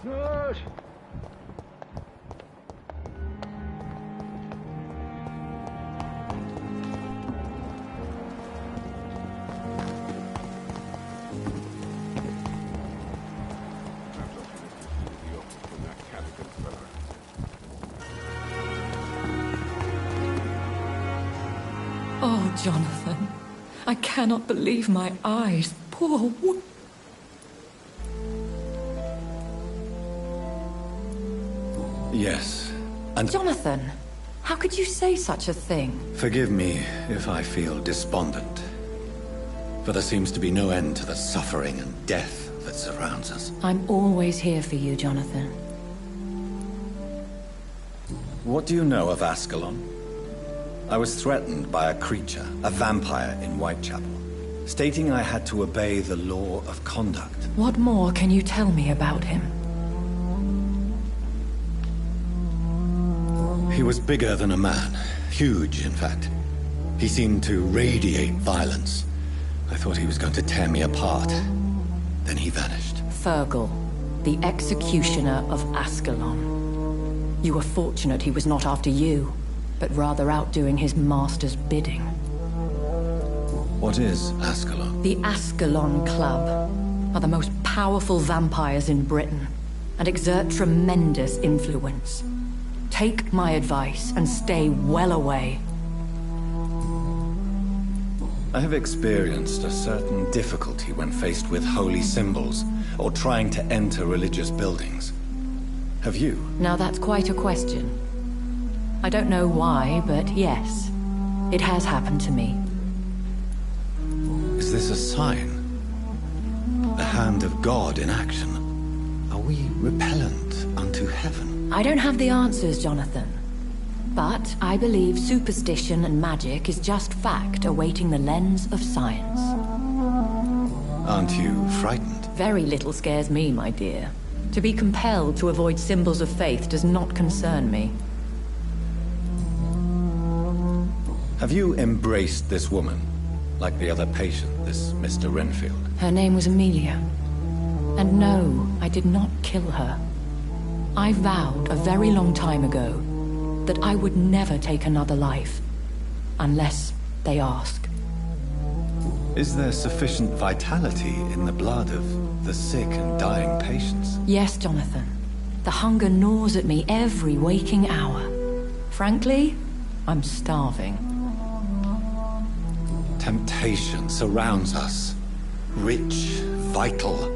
Nurse! Oh, Jonathan, I cannot believe my eyes. Poor woman. Yes, and... Jonathan, how could you say such a thing? Forgive me if I feel despondent. For there seems to be no end to the suffering and death that surrounds us. I'm always here for you, Jonathan. What do you know of Ascalon? I was threatened by a creature, a vampire in Whitechapel, stating I had to obey the law of conduct. What more can you tell me about him? He was bigger than a man. Huge, in fact. He seemed to radiate violence. I thought he was going to tear me apart. Then he vanished. Fergal, the executioner of Ascalon. You were fortunate he was not after you, but rather out doing his master's bidding. What is Ascalon? The Ascalon Club are the most powerful vampires in Britain and exert tremendous influence. Take my advice and stay well away. I have experienced a certain difficulty when faced with holy symbols or trying to enter religious buildings. Have you? Now that's quite a question. I don't know why, but yes, it has happened to me. Is this a sign? The hand of God in action? Are we repellent unto heaven? I don't have the answers, Jonathan. But I believe superstition and magic is just fact awaiting the lens of science. Aren't you frightened? Very little scares me, my dear. To be compelled to avoid symbols of faith does not concern me. Have you embraced this woman, like the other patient, this Mr. Renfield? Her name was Amelia. And no, I did not kill her. I vowed a very long time ago that I would never take another life, unless they ask. Is there sufficient vitality in the blood of the sick and dying patients? Yes, Jonathan. The hunger gnaws at me every waking hour. Frankly, I'm starving. Temptation surrounds us. Rich, vital.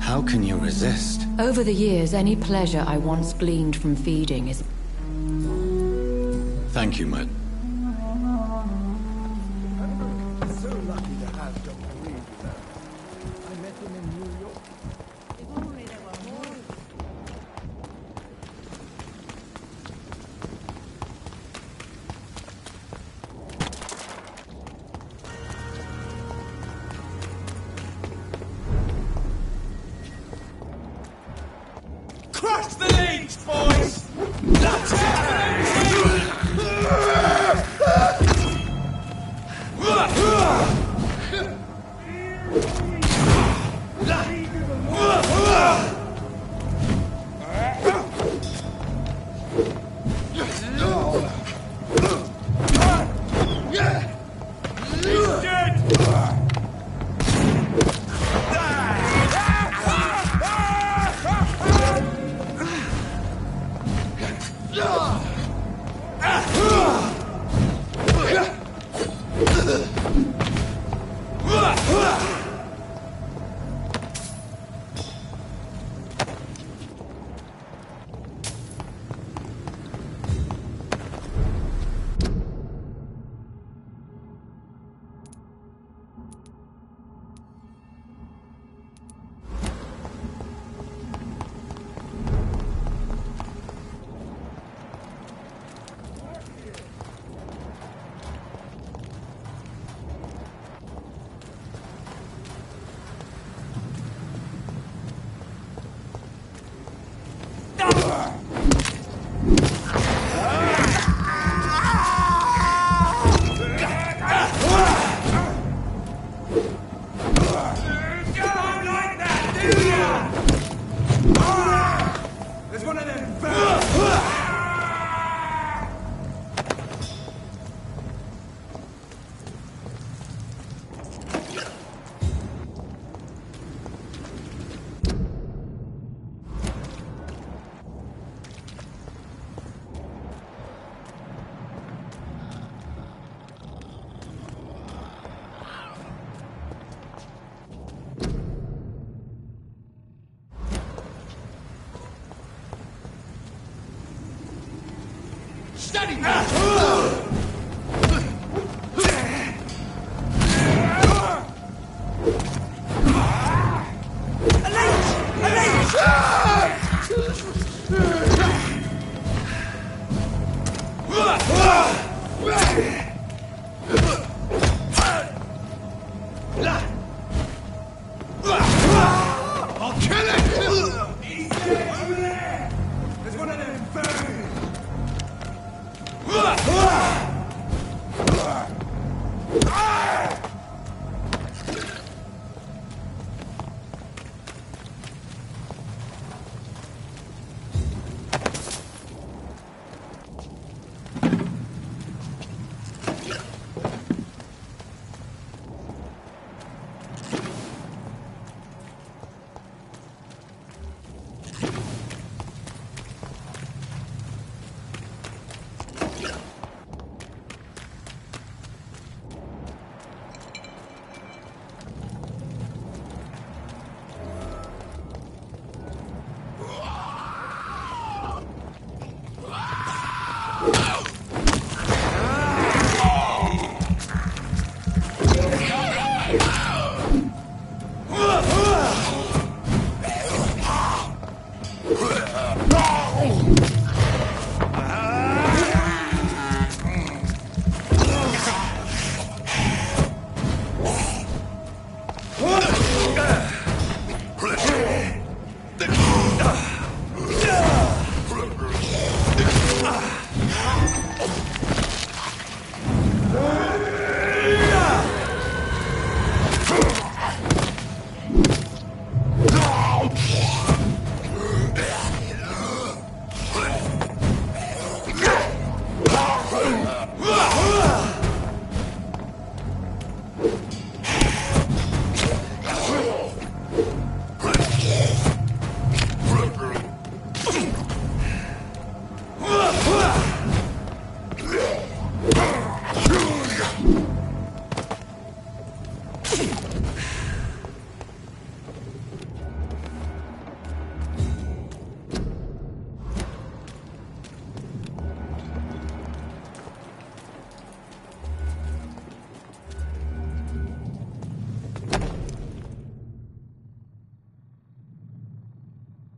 How can you resist? Over the years, any pleasure I once gleaned from feeding is... Thank you, my... So lucky to have Dr. Reed with her. I met him in New York. If only there were more. Crush the leech, boys! That's it! Steady! I'll kill it! Easy! Over there! There's one of them birds!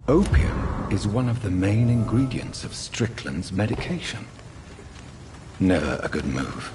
Opium is one of the main ingredients of Strickland's medication. Never a good move.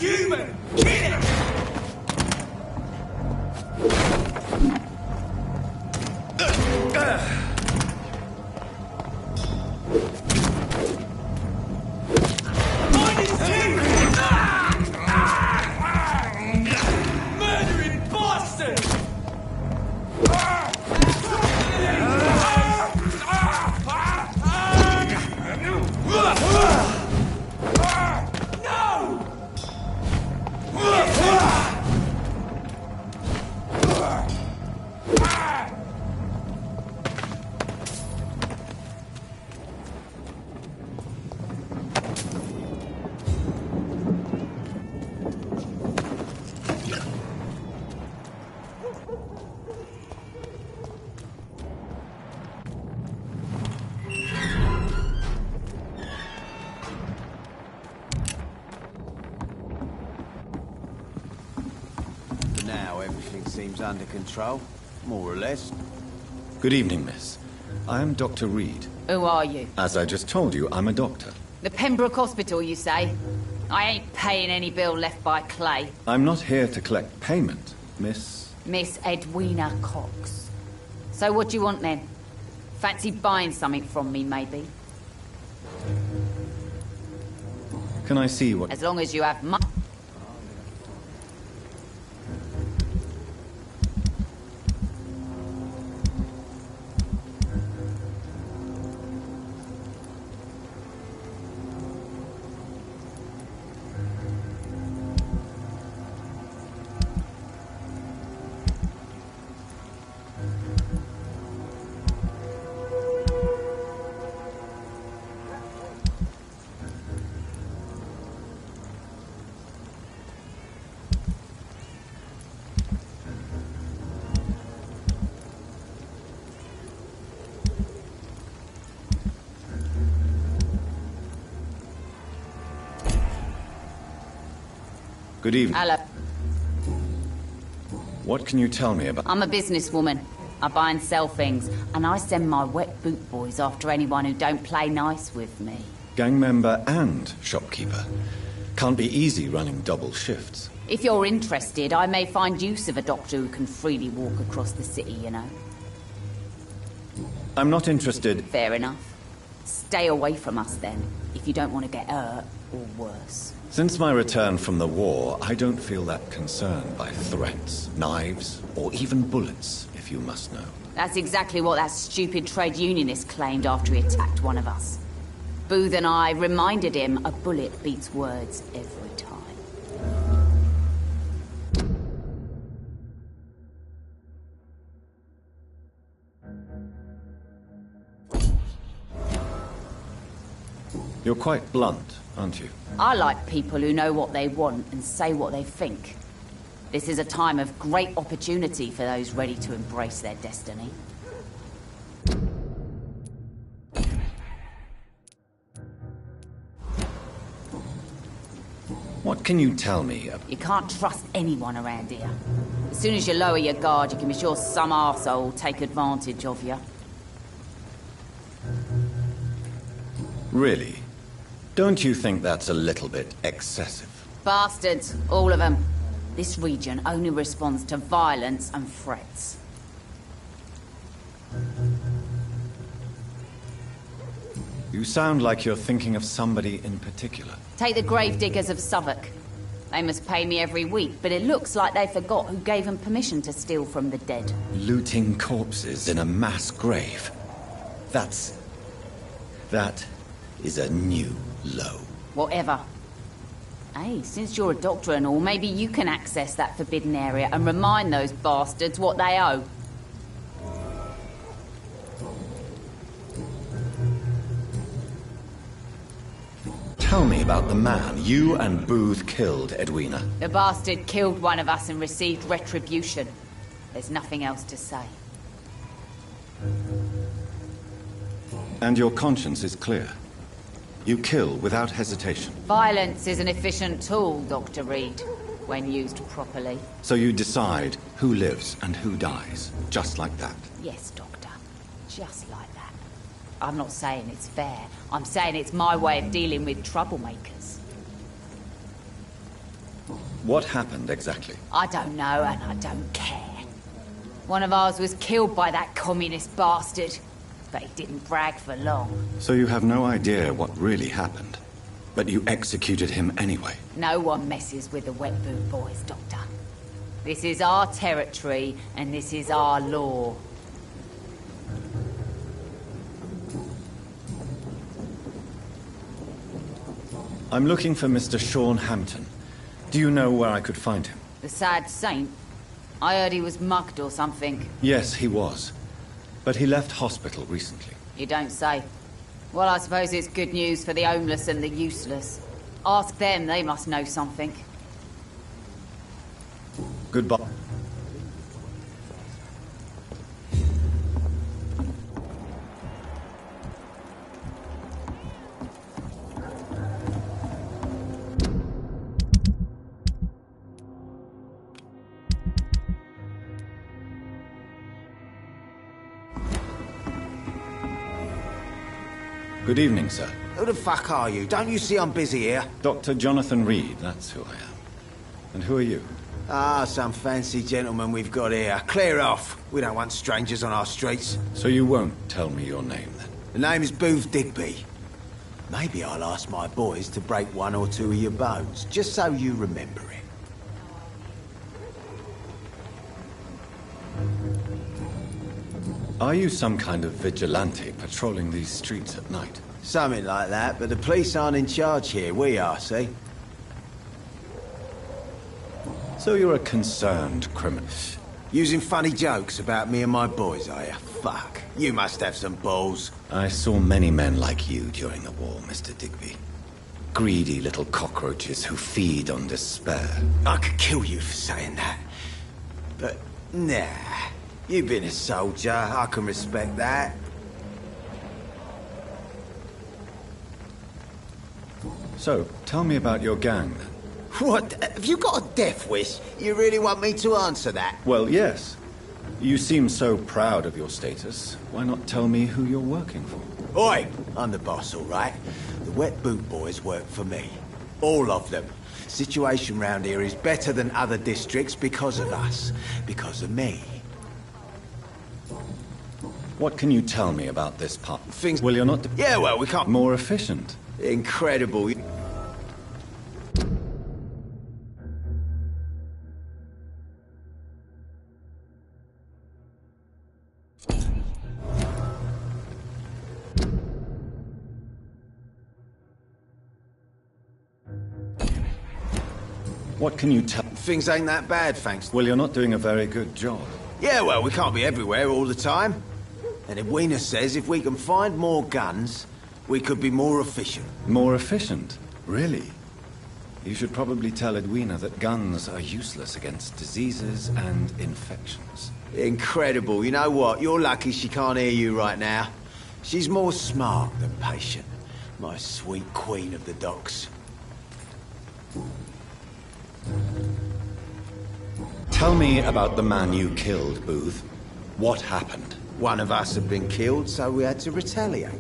Human! Kill it! Find his teeth! Murdering bastard! Now everything seems under control, more or less. Good evening, miss. I am Dr. Reed. Who are you? As I just told you, I'm a doctor. The Pembroke Hospital, you say? I ain't paying any bill left by Clay. I'm not here to collect payment, miss. Miss Edwina Cox. So what do you want then? Fancy buying something from me, maybe? Can I see what... As long as you have money. Good evening. Hello. What can you tell me about... I'm a businesswoman. I buy and sell things, and I send my wet boot boys after anyone who don't play nice with me. Gang member and shopkeeper. Can't be easy running double shifts. If you're interested, I may find use of a doctor who can freely walk across the city, you know. I'm not interested... Fair enough. Stay away from us then, if you don't want to get hurt, or worse. Since my return from the war, I don't feel that concerned by threats, knives, or even bullets, if you must know. That's exactly what that stupid trade unionist claimed after he attacked one of us. Booth and I reminded him a bullet beats words every time. You're quite blunt, aren't you? I like people who know what they want and say what they think. This is a time of great opportunity for those ready to embrace their destiny. What can you tell me? You can't trust anyone around here. As soon as you lower your guard, you can be sure some arsehole will take advantage of you. Really? Don't you think that's a little bit excessive? Bastards, all of them. This region only responds to violence and threats. You sound like you're thinking of somebody in particular. Take the gravediggers of Southwark. They must pay me every week, but it looks like they forgot who gave them permission to steal from the dead. Looting corpses in a mass grave. That is a new low. Whatever. Hey, since you're a doctor and all, maybe you can access that forbidden area and remind those bastards what they owe. Tell me about the man you and Booth killed, Edwina. The bastard killed one of us and received retribution. There's nothing else to say. And your conscience is clear. You kill without hesitation. Violence is an efficient tool, Dr. Reed, when used properly. So you decide who lives and who dies, just like that. Yes, Doctor. Just like that. I'm not saying it's fair. I'm saying it's my way of dealing with troublemakers. What happened exactly? I don't know, and I don't care. One of ours was killed by that communist bastard, but he didn't brag for long. So you have no idea what really happened, but you executed him anyway. No one messes with the wet boot boys, Doctor. This is our territory, and this is our law. I'm looking for Mr. Sean Hampton. Do you know where I could find him? The sad saint? I heard he was mugged or something. Yes, he was. But he left hospital recently. You don't say. Well, I suppose it's good news for the homeless and the useless. Ask them, they must know something. Goodbye. Good evening, sir. Who the fuck are you? Don't you see I'm busy here? Dr. Jonathan Reed, that's who I am. And who are you? Ah, some fancy gentleman we've got here. Clear off. We don't want strangers on our streets. So you won't tell me your name, then? The name is Booth Digby. Maybe I'll ask my boys to break one or two of your bones, just so you remember it. Are you some kind of vigilante patrolling these streets at night? Something like that, but the police aren't in charge here. We are, see? So you're a concerned criminal. Using funny jokes about me and my boys, are you? Fuck. You must have some balls. I saw many men like you during the war, Mr. Digby. Greedy little cockroaches who feed on despair. I could kill you for saying that. But, nah. You've been a soldier. I can respect that. So, tell me about your gang, then. What? Have you got a death wish? You really want me to answer that? Well, yes. You seem so proud of your status. Why not tell me who you're working for? Oi! I'm the boss, all right? The wet boot boys work for me. All of them. Situation round here is better than other districts because of us. Because of me. What can you tell me about this part? Things... Well, you're not... Yeah, well, we can't... More efficient. Incredible. What can you tell... Things ain't that bad, thanks. Well, you're not doing a very good job. Yeah, well, we can't be everywhere all the time. And Edwina says if we can find more guns, we could be more efficient. More efficient? Really? You should probably tell Edwina that guns are useless against diseases and infections. Incredible. You know what? You're lucky she can't hear you right now. She's more smart than patient. My sweet queen of the docks. Tell me about the man you killed, Booth. What happened? One of us had been killed, so we had to retaliate.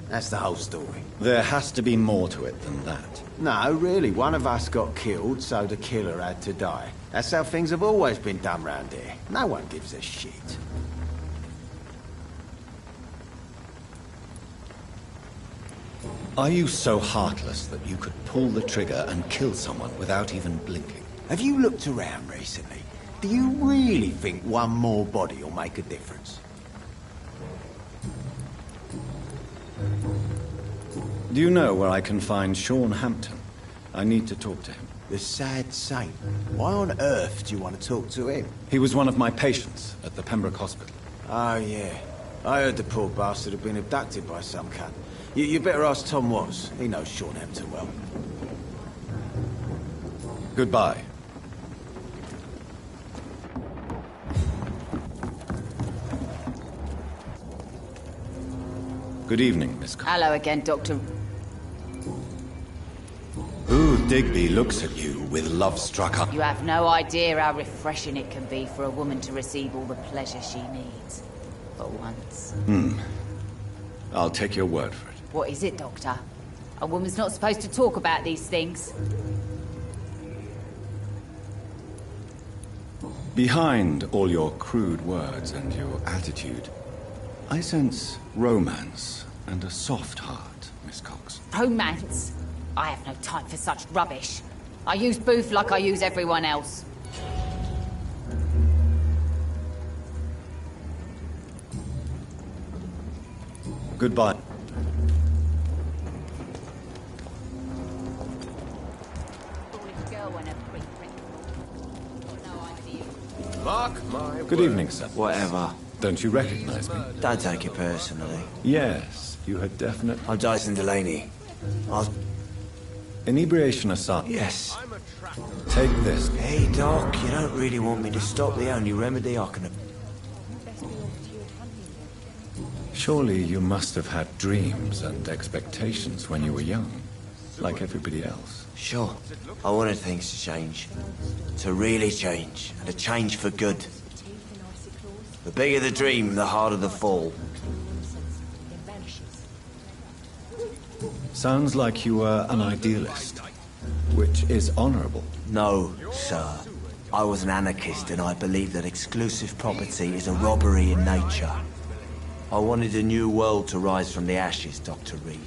That's the whole story. There has to be more to it than that. No, really. One of us got killed, so the killer had to die. That's how things have always been done round here. No one gives a shit. Are you so heartless that you could pull the trigger and kill someone without even blinking? Have you looked around recently? Do you really think one more body will make a difference? Do you know where I can find Sean Hampton? I need to talk to him. The sad saint. Why on earth do you want to talk to him? He was one of my patients at the Pembroke Hospital. Oh, yeah. I heard the poor bastard had been abducted by some cunt. You better ask Tom Watts. He knows Sean Hampton well. Goodbye. Good evening, Miss Cox. Hello again, Doctor. Booth Digby looks at you with love-struck eyes. You have no idea how refreshing it can be for a woman to receive all the pleasure she needs. For once. I'll take your word for it. What is it, Doctor? A woman's not supposed to talk about these things. Behind all your crude words and your attitude, I sense romance and a soft heart, Miss Cox. Romance? I have no time for such rubbish. I use Booth like I use everyone else. Goodbye. Mark my Good evening, sir. Whatever. Don't you recognize me? Don't take it personally. Yes, you had definite... I'm Dyson Delaney. Inebriation aside. Yes. Take this. Hey, Doc, you don't really want me to stop. The only remedy I can... Surely you must have had dreams and expectations when you were young, like everybody else. Sure. I wanted things to change. To really change. And to change for good. The bigger the dream, the harder the fall. Sounds like you were an idealist, which is honorable. No, sir. I was an anarchist and I believe that exclusive property is a robbery in nature. I wanted a new world to rise from the ashes, Dr. Reed.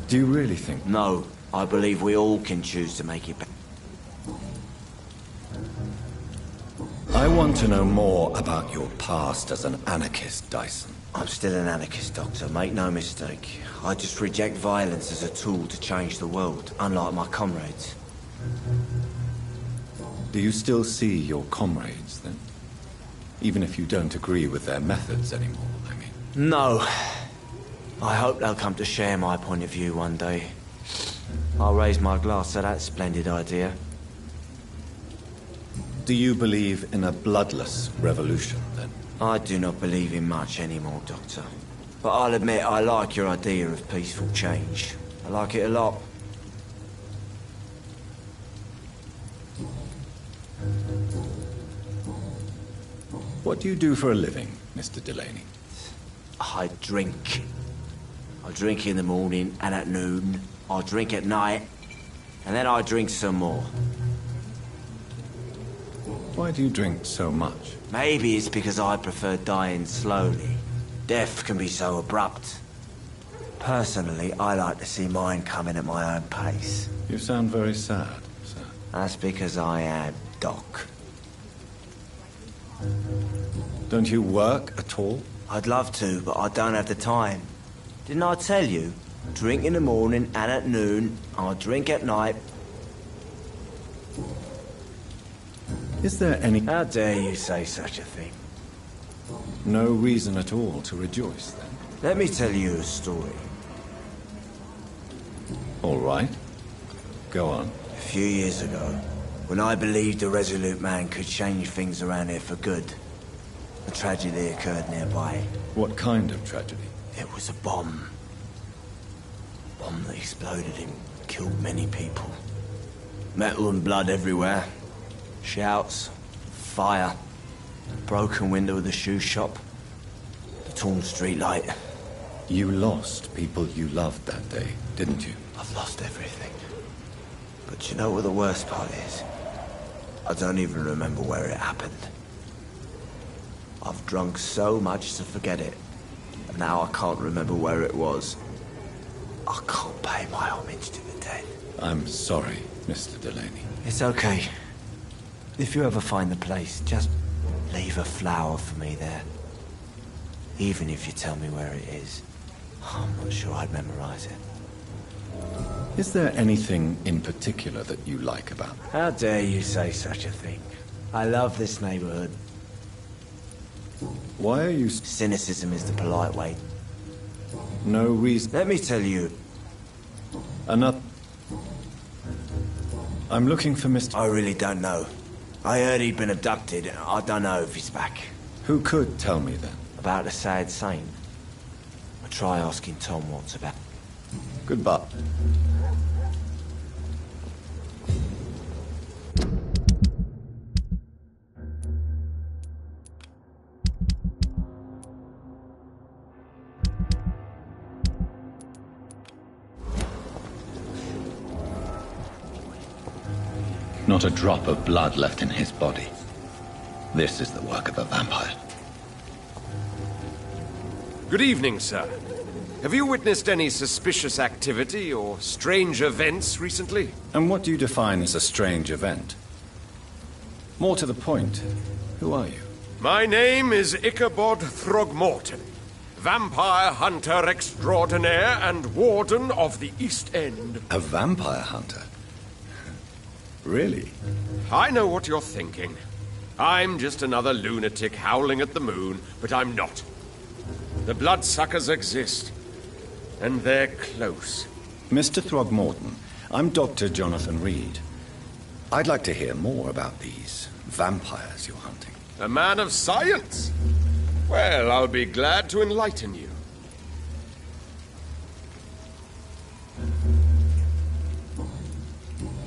Do you really think... No, I believe we all can choose to make it better. I want to know more about your past as an anarchist, Dyson. I'm still an anarchist, Doctor, make no mistake. I just reject violence as a tool to change the world, unlike my comrades. Do you still see your comrades, then? Even if you don't agree with their methods anymore, I mean. No. I hope they'll come to share my point of view one day. I'll raise my glass to that splendid idea. Do you believe in a bloodless revolution, then? I do not believe in much anymore, Doctor. But I'll admit I like your idea of peaceful change. I like it a lot. What do you do for a living, Mr. Delaney? I drink. I drink in the morning and at noon. I drink at night. And then I drink some more. Why do you drink so much? Maybe it's because I prefer dying slowly. Death can be so abrupt. Personally, I like to see mine coming at my own pace. You sound very sad, sir. That's because I am, Doc. Don't you work at all? I'd love to, but I don't have the time. Didn't I tell you? Drink in the morning and at noon. I drink at night. Is there any... How dare you say such a thing? No reason at all to rejoice, then? Let me tell you a story. All right. Go on. A few years ago, when I believed a resolute man could change things around here for good, a tragedy occurred nearby. What kind of tragedy? It was a bomb. A bomb that exploded and killed many people. Metal and blood everywhere. Shouts, fire, broken window of the shoe shop, the torn street light. You lost people you loved that day, didn't you? I've lost everything. But you know what the worst part is? I don't even remember where it happened. I've drunk so much to forget it, and now I can't remember where it was. I can't pay my homage to the dead. I'm sorry, Mr. Delaney. It's okay. If you ever find the place, just leave a flower for me there. Even if you tell me where it is. I'm not sure I'd memorize it. Is there anything in particular that you like about it? How dare you say such a thing? I love this neighborhood. Why are you... Cynicism is the polite way. No reason... Let me tell you. Another... I'm looking for Mr... I really don't know. I heard he'd been abducted. I don't know if he's back. Who could tell me then? About a sad saint. I'll try asking Tom what's about. Goodbye. Not a drop of blood left in his body. This is the work of a vampire. Good evening, sir. Have you witnessed any suspicious activity or strange events recently? And what do you define as a strange event? More to the point, who are you? My name is Ichabod Throgmorton, vampire hunter extraordinaire and warden of the East End. A vampire hunter? Really? I know what you're thinking. I'm just another lunatic howling at the moon, but I'm not. The bloodsuckers exist, and they're close. Mr. Throgmorton, I'm Dr. Jonathan Reed. I'd like to hear more about these vampires you're hunting. A man of science? Well, I'll be glad to enlighten you.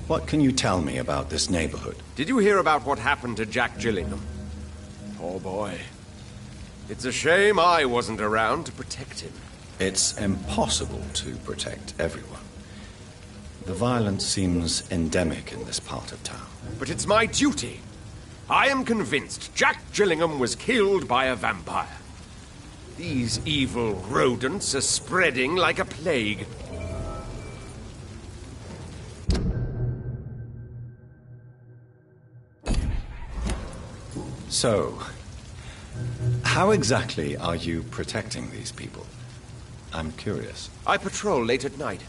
What can you tell me about this neighborhood? Did you hear about what happened to Jack Gillingham? Poor boy. It's a shame I wasn't around to protect him. It's impossible to protect everyone. The violence seems endemic in this part of town. But it's my duty. I am convinced Jack Gillingham was killed by a vampire. These evil rodents are spreading like a plague. So, how exactly are you protecting these people? I'm curious. I patrol late at night,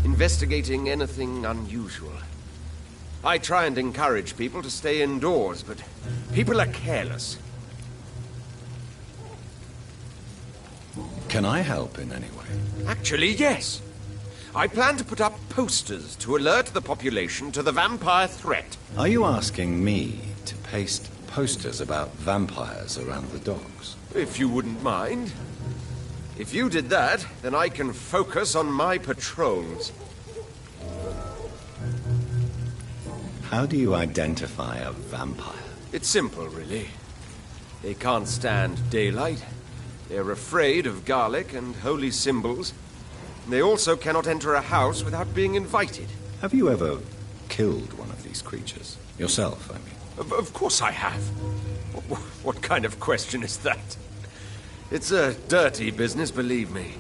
investigating anything unusual. I try and encourage people to stay indoors, but people are careless. Can I help in any way? Actually, yes. I plan to put up posters to alert the population to the vampire threat. Are you asking me to paste posters about vampires around the docks. If you wouldn't mind. If you did that, then I can focus on my patrols. How do you identify a vampire? It's simple, really. They can't stand daylight. They're afraid of garlic and holy symbols. They also cannot enter a house without being invited. Have you ever killed one of these creatures? Yourself, I mean. Of course I have. What kind of question is that? It's a dirty business, believe me.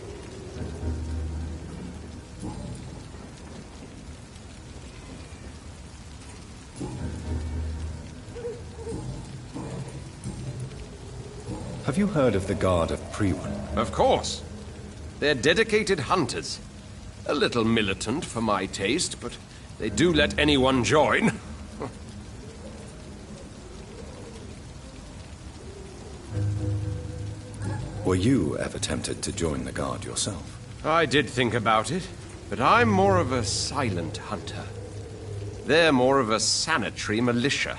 Have you heard of the Guard of Priwen? Of course. They're dedicated hunters. A little militant for my taste, but they do let anyone join. Were you ever tempted to join the Guard yourself? I did think about it, but I'm more of a silent hunter. They're more of a sanitary militia.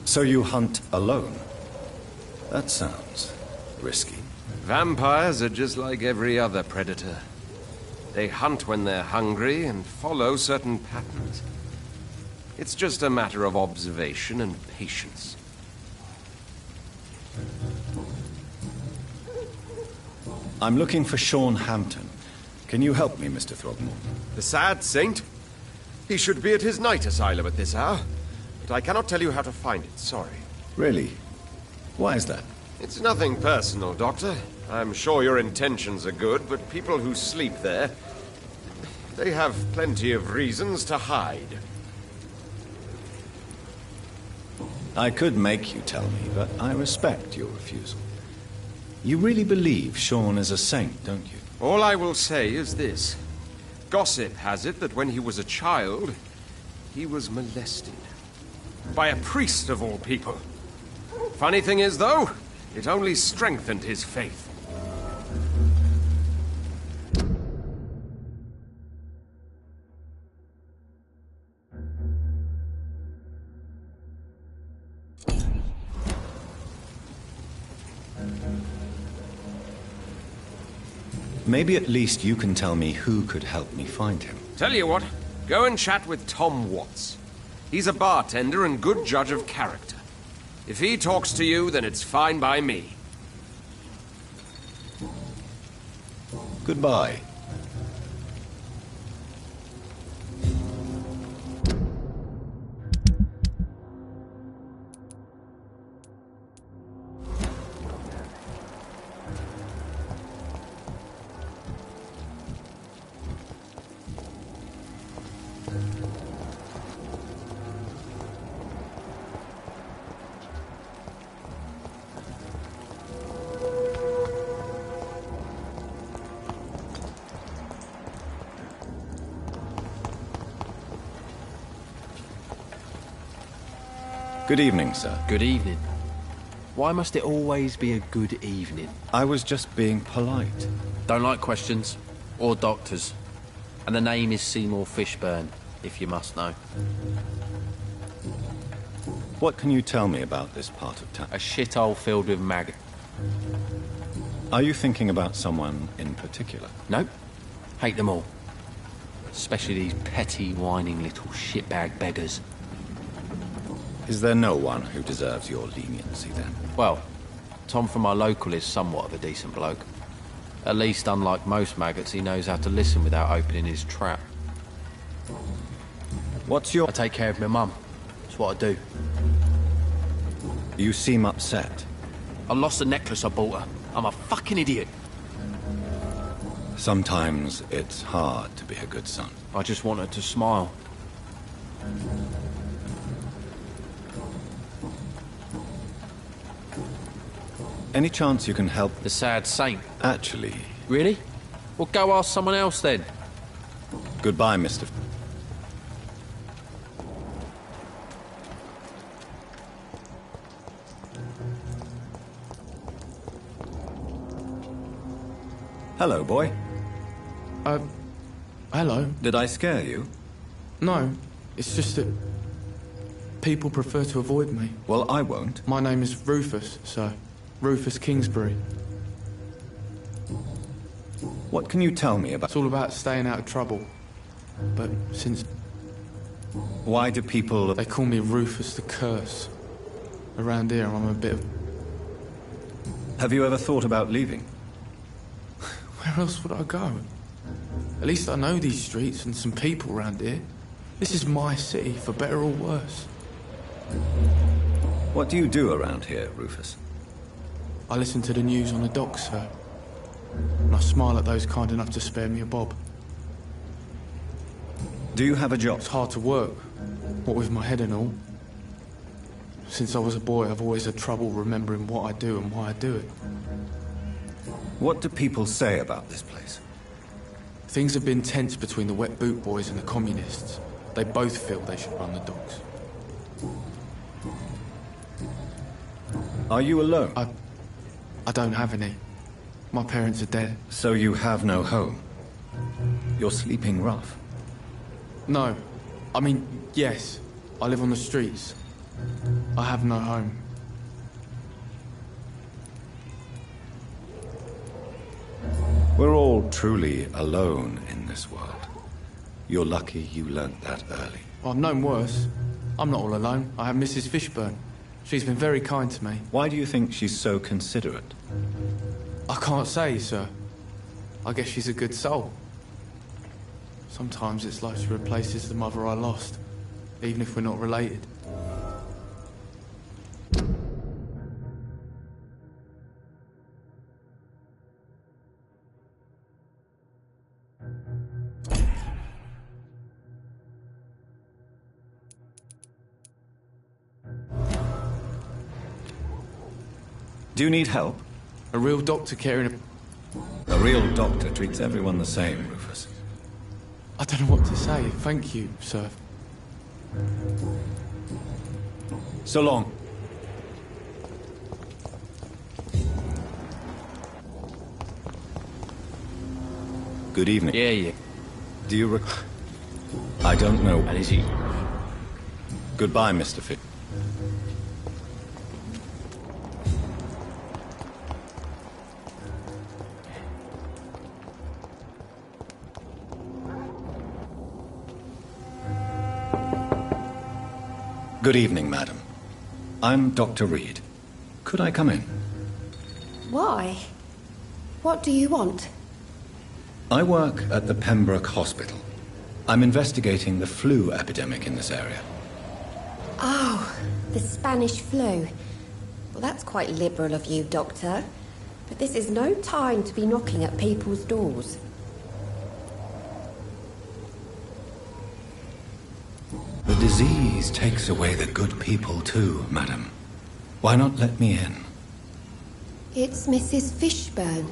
So you hunt alone? That sounds risky. Vampires are just like every other predator. They hunt when they're hungry and follow certain patterns. It's just a matter of observation and patience. I'm looking for Sean Hampton. Can you help me, Mr. Throgmorton? The sad saint? He should be at his night asylum at this hour. But I cannot tell you how to find it, sorry. Really? Why is that? It's nothing personal, Doctor. I'm sure your intentions are good, but people who sleep there, they have plenty of reasons to hide. I could make you tell me, but I respect your refusal. You really believe Sean is a saint, don't you? All I will say is this. Gossip has it that when he was a child, he was molested. By a priest of all people. Funny thing is, though, it only strengthened his faith. Maybe at least you can tell me who could help me find him. Tell you what, go and chat with Tom Watts. He's a bartender and good judge of character. If he talks to you, then it's fine by me. Goodbye. Good evening, sir. Good evening. Why must it always be a good evening? I was just being polite. Don't like questions. Or doctors. And the name is Seymour Fishburne, if you must know. What can you tell me about this part of town? A shithole filled with maggots. Are you thinking about someone in particular? Nope. Hate them all. Especially these petty, whining little shitbag beggars. Is there no one who deserves your leniency, then? Well, Tom from our local is somewhat of a decent bloke. At least, unlike most maggots, he knows how to listen without opening his trap. What's your... I take care of my mum. That's what I do. You seem upset. I lost the necklace I bought her. I'm a fucking idiot. Sometimes it's hard to be a good son. I just want her to smile. Any chance you can help? The sad saint. Actually... Really? Well, go ask someone else then. Goodbye, Mr. Hello, boy. Hello. Did I scare you? No, it's just that people prefer to avoid me. Well, I won't. My name is Rufus, sir. Rufus Kingsbury. What can you tell me about... It's all about staying out of trouble. But since... Why do people... They call me Rufus the Curse. Around here, I'm a bit of... Have you ever thought about leaving? Where else would I go? At least I know these streets and some people around here. This is my city, for better or worse. What do you do around here, Rufus? I listen to the news on the docks, sir. And I smile at those kind enough to spare me a bob. Do you have a job? It's hard to work, what with my head and all. Since I was a boy, I've always had trouble remembering what I do and why I do it. What do people say about this place? Things have been tense between the Wet Boot Boys and the Communists. They both feel they should run the docks. Are you alone? I don't have any. My parents are dead. So you have no home? You're sleeping rough? No. I mean, yes. I live on the streets. I have no home. We're all truly alone in this world. You're lucky you learnt that early. I've known worse. I'm not all alone. I have Mrs. Fishburne. She's been very kind to me. Why do you think she's so considerate? I can't say, sir. I guess she's a good soul. Sometimes it's like she replaces the mother I lost, even if we're not related. Do you need help? A real doctor caring... A real doctor treats everyone the same, Rufus. I don't know what to say. Thank you, sir. So long. Good evening. Yeah. Do you I don't know. And is he... Goodbye, Mr. Fish. Good evening, madam. I'm Dr. Reed. Could I come in? Why? What do you want? I work at the Pembroke Hospital. I'm investigating the flu epidemic in this area. Oh, the Spanish flu. Well, that's quite liberal of you, Doctor. But this is no time to be knocking at people's doors. The disease takes away the good people too, madam. Why not let me in? It's Mrs. Fishburne.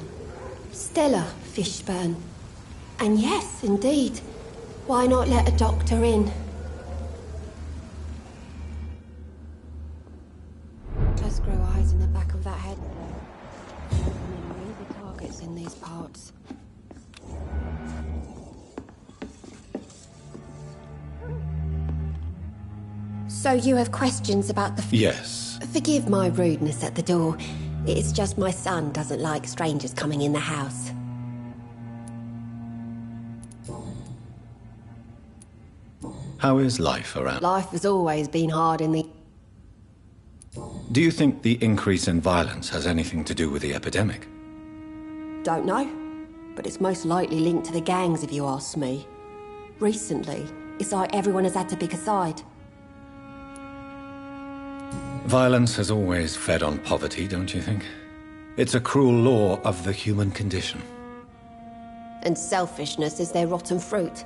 Stella Fishburne. And yes, indeed. Why not let a doctor in? Just grow eyes in the back of that head. Easy targets in these parts. So you have questions about the... Yes. Forgive my rudeness at the door. It's just my son doesn't like strangers coming in the house. How is life around? Life has always been hard in the... Do you think the increase in violence has anything to do with the epidemic? Don't know. But it's most likely linked to the gangs, if you ask me. Recently, it's like everyone has had to pick a side. Violence has always fed on poverty, don't you think? It's a cruel law of the human condition. And selfishness is their rotten fruit.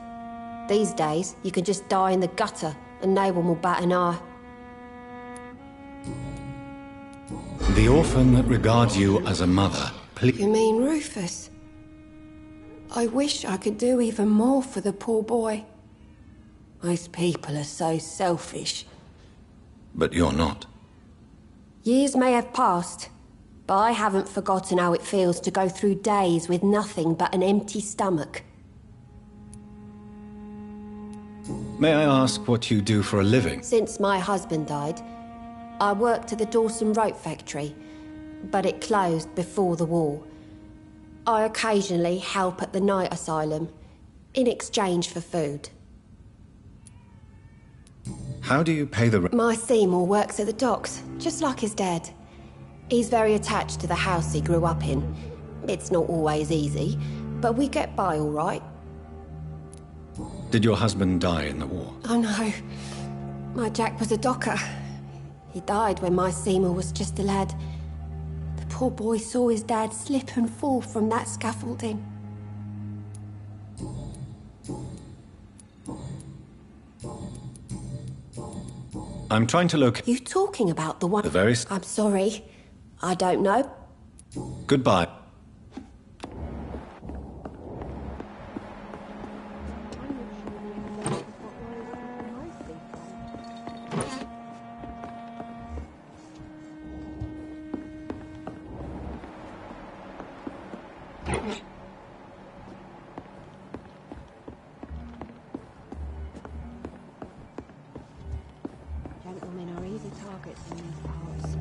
These days, you can just die in the gutter and no one will bat an eye. The orphan that regards you as a mother, please... You mean Rufus? I wish I could do even more for the poor boy. Most people are so selfish. But you're not. Years may have passed, but I haven't forgotten how it feels to go through days with nothing but an empty stomach. May I ask what you do for a living? Since my husband died, I worked at the Dawson Rope factory, but it closed before the war. I occasionally help at the night asylum, in exchange for food. How do you pay the rent? My Seymour works at the docks, just like his dad. He's very attached to the house he grew up in. It's not always easy, but we get by all right. Did your husband die in the war? Oh no. My Jack was a docker. He died when my Seymour was just a lad. The poor boy saw his dad slip and fall from that scaffolding. I'm trying to locate... You talking about the one... The very... I'm sorry. I don't know. Goodbye. Gentlemen are easy targets in these parts.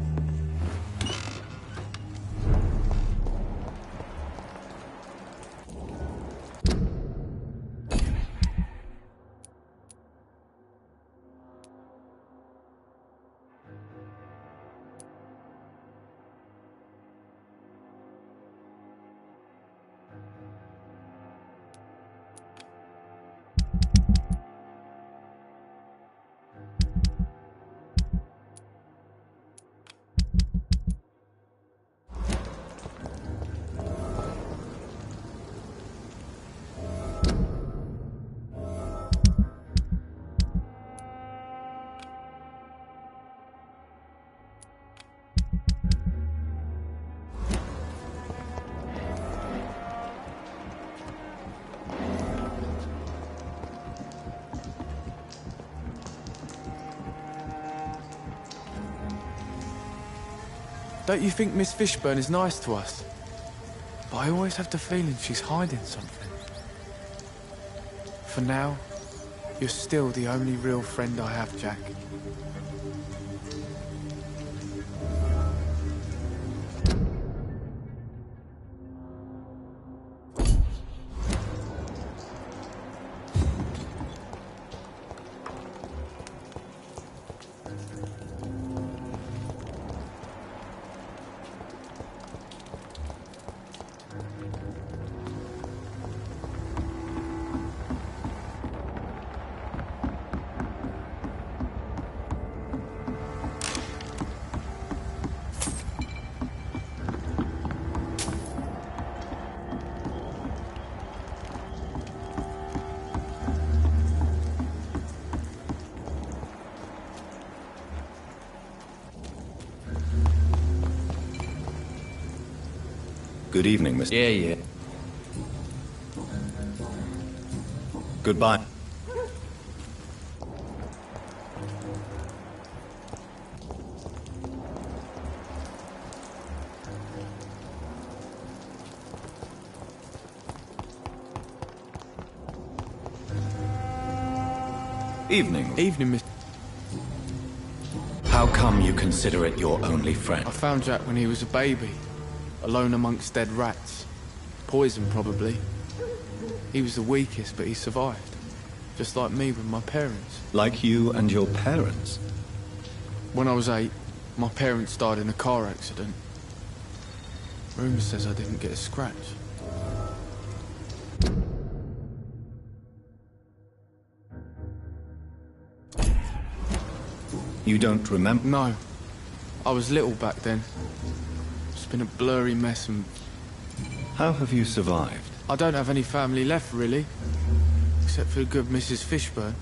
Don't you think Miss Fishburne is nice to us? But I always have the feeling she's hiding something. For now, you're still the only real friend I have, Jack. Good evening, Mr. Yeah. Goodbye. Evening. Evening, Mr. How come you consider it your only friend? I found Jack when he was a baby, alone amongst dead rats. Poison, probably. He was the weakest, but he survived. Just like me with my parents. Like you and your parents? When I was 8, my parents died in a car accident. Rumour says I didn't get a scratch. You don't remember? No. I was little back then. It's been a blurry mess and... How have you survived? I don't have any family left, really. Except for the good Mrs. Fishburne.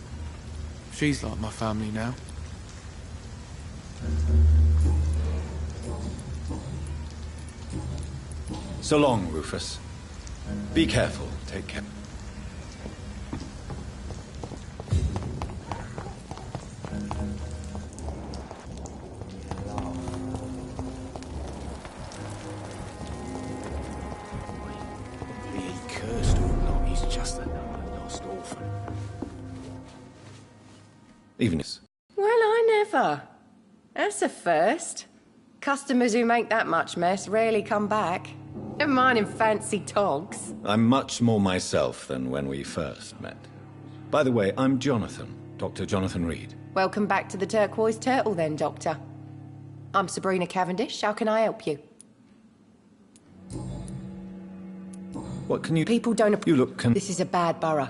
She's like my family now. So long, Rufus. Be careful. Take care. even if... Well, I never. That's a first. Customers who make that much mess rarely come back. Never mind in fancy togs. I'm much more myself than when we first met. By the way, I'm Jonathan, Dr. Jonathan Reed. Welcome back to the Turquoise Turtle then, Doctor. I'm Sabrina Cavendish. How can I help you? What can you... People don't... You look... This is a bad borough.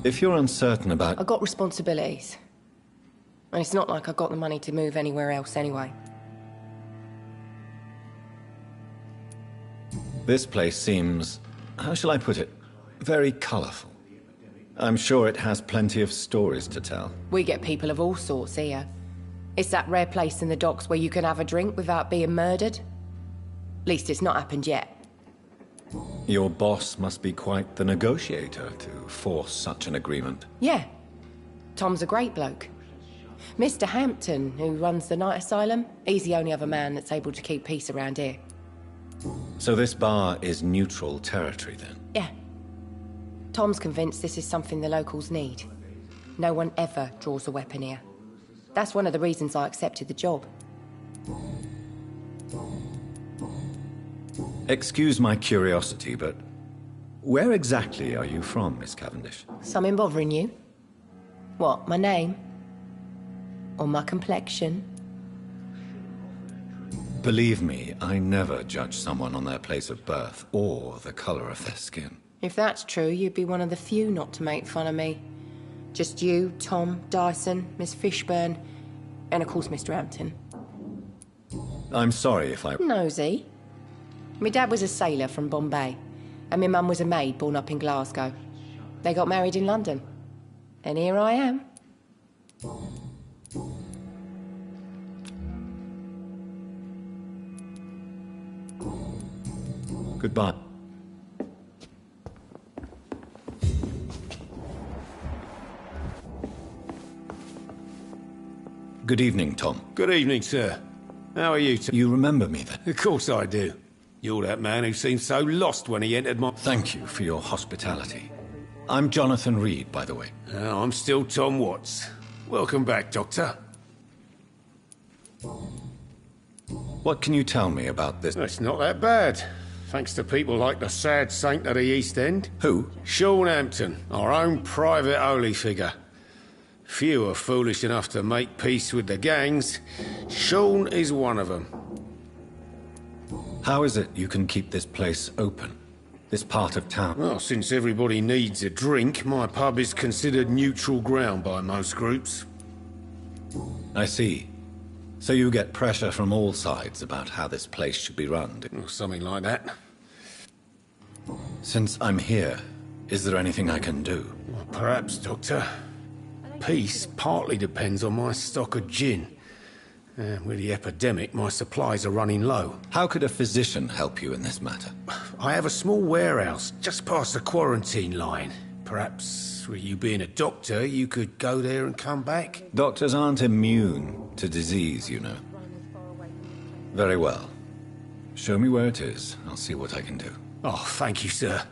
If you're uncertain about... I got responsibilities. And it's not like I got the money to move anywhere else anyway. This place seems... how shall I put it? Very colourful. I'm sure it has plenty of stories to tell. We get people of all sorts here. It's that rare place in the docks where you can have a drink without being murdered. At least it's not happened yet. Your boss must be quite the negotiator to force such an agreement. Yeah. Tom's a great bloke. Mr. Hampton, who runs the night asylum, he's the only other man that's able to keep peace around here. So this bar is neutral territory, then? Yeah. Tom's convinced this is something the locals need. No one ever draws a weapon here. That's one of the reasons I accepted the job. Excuse my curiosity, but where exactly are you from, Miss Cavendish? Something bothering you? What, my name? Or my complexion? Believe me, I never judge someone on their place of birth or the colour of their skin. If that's true, you'd be one of the few not to make fun of me. Just you, Tom, Dyson, Miss Fishburne, and of course Mr. Hampton. I'm sorry if I... Nosy. My dad was a sailor from Bombay, and my mum was a maid born up in Glasgow. They got married in London. And here I am. Goodbye. Good evening, Tom. Good evening, sir. How are you You remember me then? Of course I do. You're that man who seemed so lost when he entered my... Thank you for your hospitality. I'm Jonathan Reed, by the way. I'm still Tom Watts. Welcome back, Doctor. What can you tell me about this? It's not that bad. Thanks to people like the sad saint of the East End. Who? Sean Hampton, our own private holy figure. Few are foolish enough to make peace with the gangs. Sean is one of them. How is it you can keep this place open? This part of town? Well, since everybody needs a drink, my pub is considered neutral ground by most groups. I see. So you get pressure from all sides about how this place should be run? Or something like that. Since I'm here, is there anything I can do? Well, perhaps, Doctor. Peace partly depends on my stock of gin. With the epidemic, my supplies are running low. How could a physician help you in this matter? I have a small warehouse just past the quarantine line. Perhaps, with you being a doctor, you could go there and come back? Doctors aren't immune to disease, you know. Very well. Show me where it is. I'll see what I can do. Oh, thank you, sir.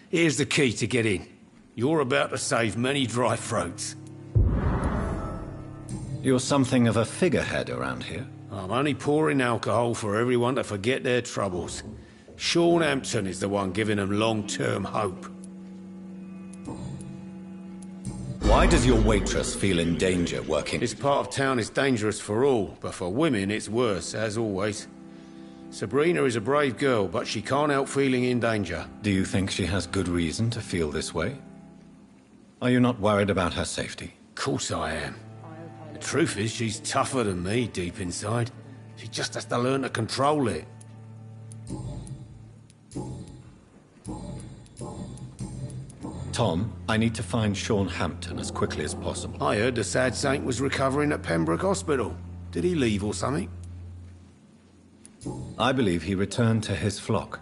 Here's the key to get in. You're about to save many dry throats. You're something of a figurehead around here. I'm only pouring alcohol for everyone to forget their troubles. Sean Hampton is the one giving them long-term hope. Why does your waitress feel in danger working? This part of town is dangerous for all, but for women it's worse, as always. Sabrina is a brave girl, but she can't help feeling in danger. Do you think she has good reason to feel this way? Are you not worried about her safety? Of course I am. The truth is, she's tougher than me deep inside. She just has to learn to control it. Tom, I need to find Sean Hampton as quickly as possible. I heard the sad saint was recovering at Pembroke Hospital. Did he leave or something? I believe he returned to his flock.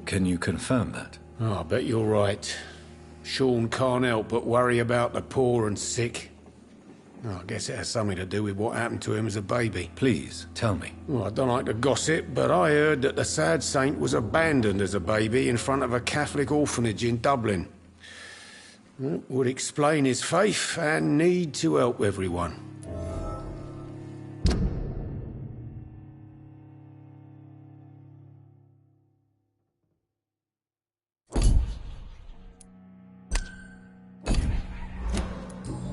Can you confirm that? Oh, I bet you're right. Sean can't help but worry about the poor and sick. Oh, I guess it has something to do with what happened to him as a baby. Please, tell me. Well, I don't like to gossip, but I heard that the sad saint was abandoned as a baby in front of a Catholic orphanage in Dublin. That would explain his faith and need to help everyone.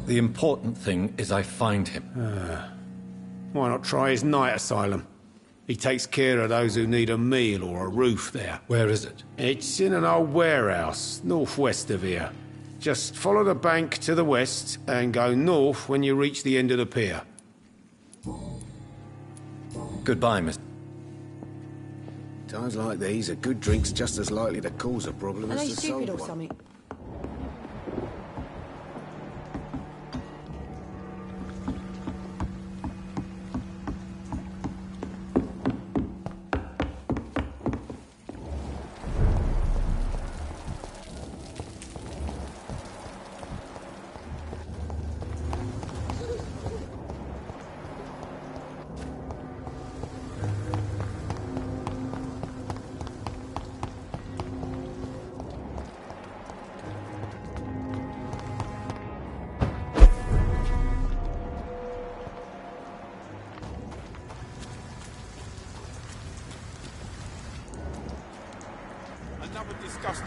The important thing is I find him. Why not try his night asylum? He takes care of those who need a meal or a roof there. Where is it? It's in an old warehouse, northwest of here. Just follow the bank to the west and go north when you reach the end of the pier. Goodbye, Mr. Times like these, a good drink's just as likely to cause a problem Are they as to solve stupid or one. something?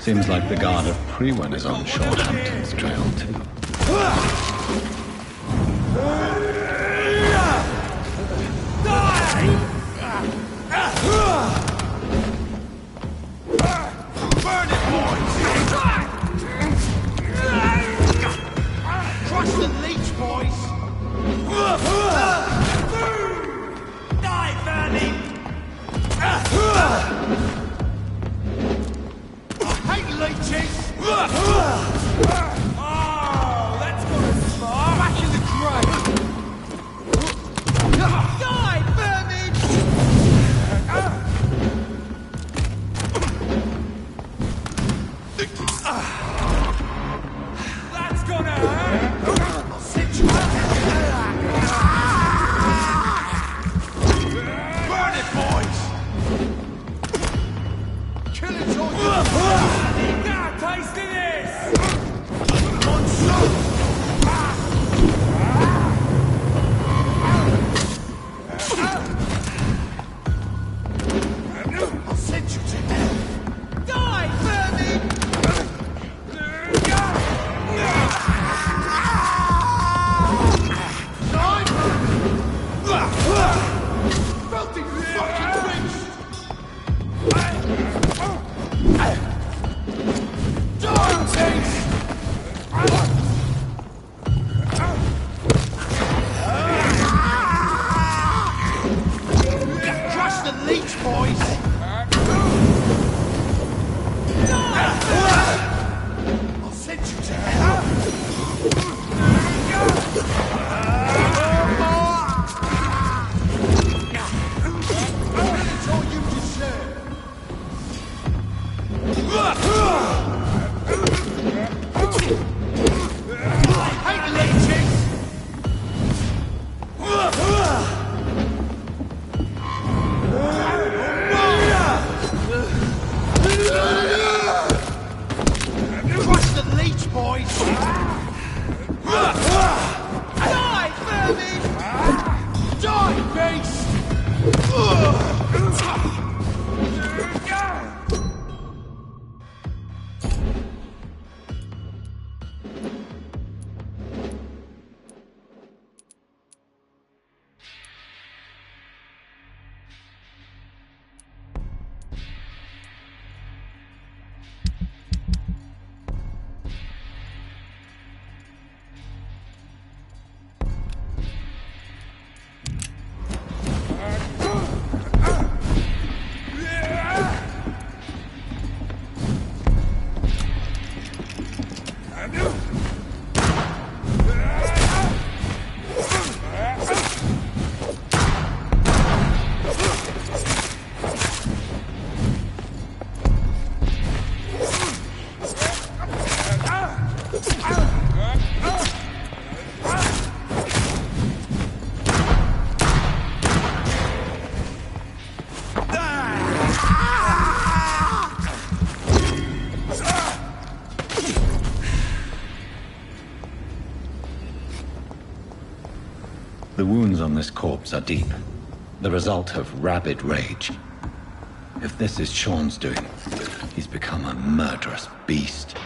Seems like the guard of Prewen is on Short Hampton's trail, too. Crush the leech, boys! Die, Vermin! I hate leeches! Oh, that's gonna smart! Back in the grave! Die, Vermin! That's gonna hurt! I'll send you burn it, boys! Kill it all you got a taste of this! Monsoon! I'll send you to hell! Die, Vermin! Filthy fucking beast! Die, taste! Crush the leech, boys! I'll send you to hell! It's all you deserve! I hate leeches! Crush the leech, boys! The wounds on this corpse are deep, the result of rabid rage. If this is Sean's doing, he's become a murderous beast.